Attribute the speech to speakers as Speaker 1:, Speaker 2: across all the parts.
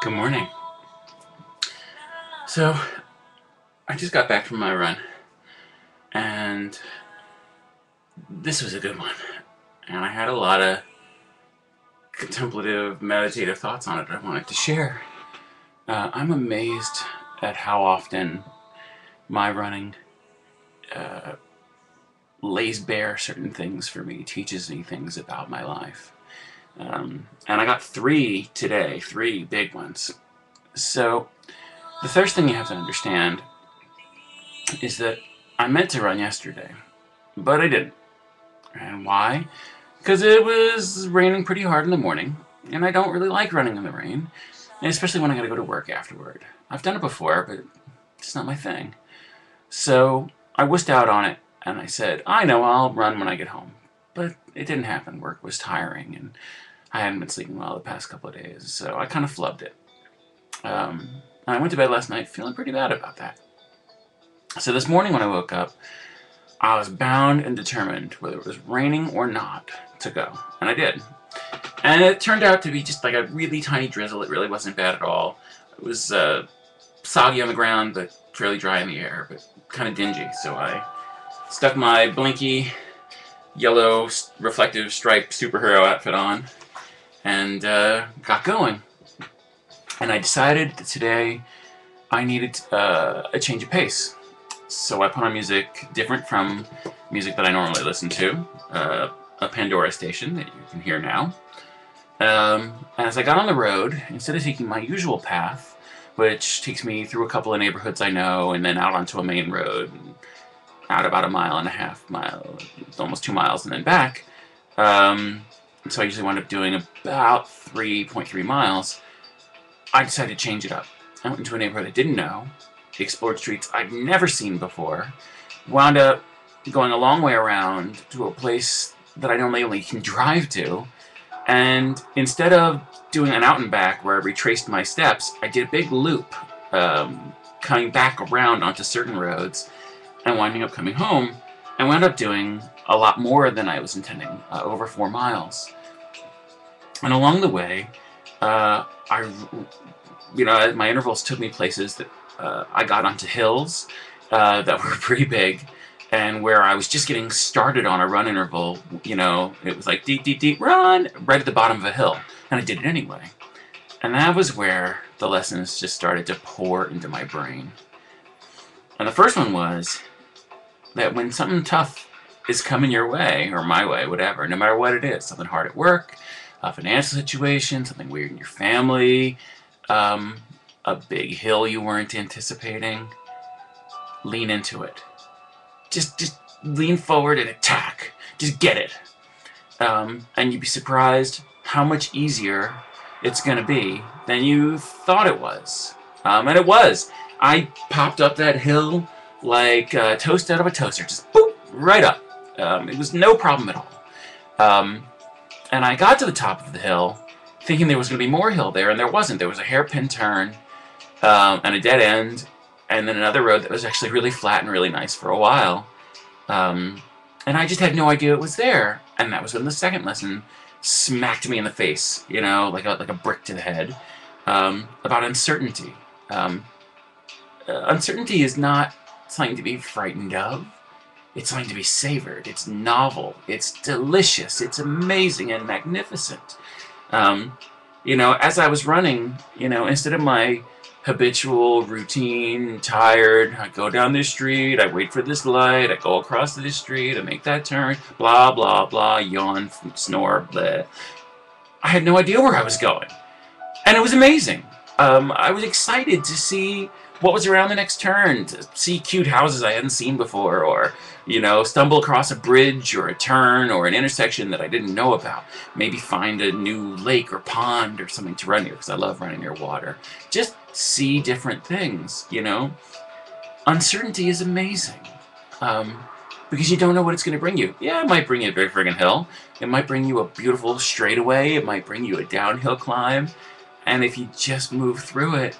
Speaker 1: Good morning. So, I just got back from my run, and this was a good one. And I had a lot of contemplative, meditative thoughts on it that I wanted to share. I'm amazed at how often my running lays bare certain things for me, teaches me things about my life. And I got three today, three big ones. So, the first thing you have to understand is that I meant to run yesterday, but I didn't. And why? Because it was raining pretty hard in the morning, and I don't really like running in the rain, especially when I gotta go to work afterward. I've done it before, but it's not my thing. So I wussed out on it, and I said, I know, I'll run when I get home. But it didn't happen. Work was tiring, and I hadn't been sleeping well the past couple of days, so I kind of flubbed it. I went to bed last night feeling pretty bad about that. So this morning when I woke up, I was bound and determined, whether it was raining or not, to go. And I did. And it turned out to be just like a really tiny drizzle. It really wasn't bad at all. It was soggy on the ground, but fairly dry in the air, but kind of dingy. So I stuck my blinky, yellow, reflective striped superhero outfit on and got going. And I decided that today I needed a change of pace. So I put on music different from music that I normally listen to, a Pandora station that you can hear now. And as I got on the road, instead of taking my usual path, which takes me through a couple of neighborhoods I know, and then out onto a main road, and out about 1.5 miles, almost 2 miles, and then back, so I usually wind up doing about 3.3 miles, I decided to change it up. I went into a neighborhood I didn't know, explored streets I'd never seen before, wound up going a long way around to a place that I normally only can drive to, and instead of doing an out and back where I retraced my steps, I did a big loop, coming back around onto certain roads, and winding up coming home, and wound up doing a lot more than I was intending, over 4 miles. And along the way, my intervals took me places that I got onto hills that were pretty big, and where I was just getting started on a run interval, it was like deep, deep, deep, run, right at the bottom of a hill, and I did it anyway. And that was where the lessons just started to pour into my brain. And the first one was that when something tough is coming your way, or my way, whatever, no matter what it is, something hard at work, a financial situation, something weird in your family, a big hill you weren't anticipating, lean into it. Just lean forward and attack. Just get it. And you'd be surprised how much easier it's going to be than you thought it was. And it was. I popped up that hill like toast out of a toaster. Just boop, right up. It was no problem at all. And I got to the top of the hill thinking there was going to be more hill there, and there wasn't. There was a hairpin turn and a dead end, and then another road that was actually really flat and really nice for a while. And I just had no idea it was there. And that was when the second lesson smacked me in the face, like a brick to the head, about uncertainty. Uncertainty is not something to be frightened of. It's something to be savored. It's novel. It's delicious. It's amazing and magnificent. As I was running, instead of my habitual routine, tired, I go down this street, I wait for this light, I go across this street, I make that turn, blah, blah, blah, yawn, snore, blah. I had no idea where I was going. And it was amazing. I was excited to see what was around the next turn, to see cute houses I hadn't seen before, or, stumble across a bridge or a turn or an intersection that I didn't know about. Maybe find a new lake or pond or something to run near, because I love running near water. Just see different things, Uncertainty is amazing, because you don't know what it's going to bring you. Yeah, it might bring you a big friggin' hill. It might bring you a beautiful straightaway. It might bring you a downhill climb. And if you just move through it,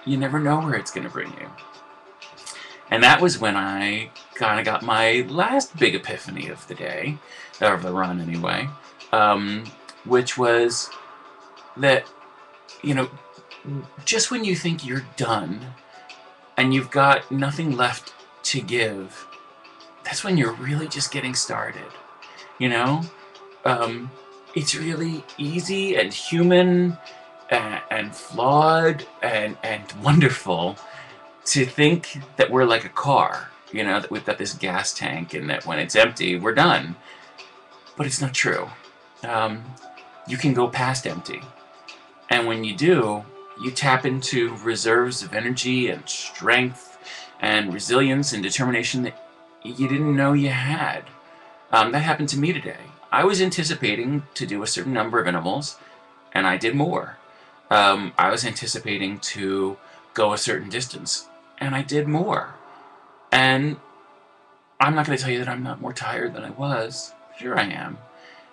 Speaker 1: you never know where it's going to bring you. And that was when I kind of got my last big epiphany of the day, or of the run anyway, which was that, just when you think you're done and you've got nothing left to give, that's when you're really just getting started. You know, it's really easy and human and flawed and wonderful to think that we're like a car, you know, that we've got this gas tank and that when it's empty, we're done. But it's not true. Um, you can go past empty. And when you do, you tap into reserves of energy and strength and resilience and determination that you didn't know you had. That happened to me today. I was anticipating to do a certain number of intervals, and I did more. I was anticipating to go a certain distance, and I did more. And I'm not going to tell you that I'm not more tired than I was. Sure I am.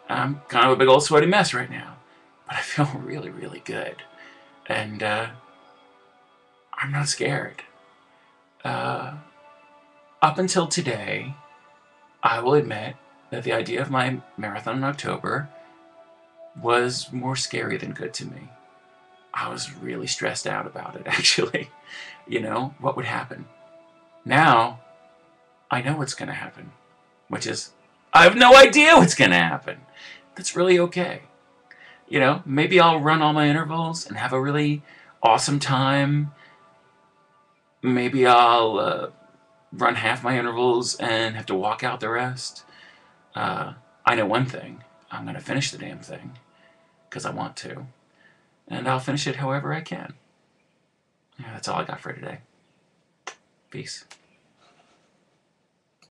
Speaker 1: I'm kind of a big old sweaty mess right now. But I feel really, really good. And I'm not scared. Up until today, I will admit that the idea of my marathon in October was more scary than good to me. I was really stressed out about it, actually. You know, what would happen? Now, I know what's going to happen, which is, I have no idea what's going to happen. That's really okay. You know, maybe I'll run all my intervals and have a really awesome time. Maybe I'll run half my intervals and have to walk out the rest. I know one thing. I'm going to finish the damn thing because I want to. And I'll finish it however I can. Yeah, that's all I got for today. Peace.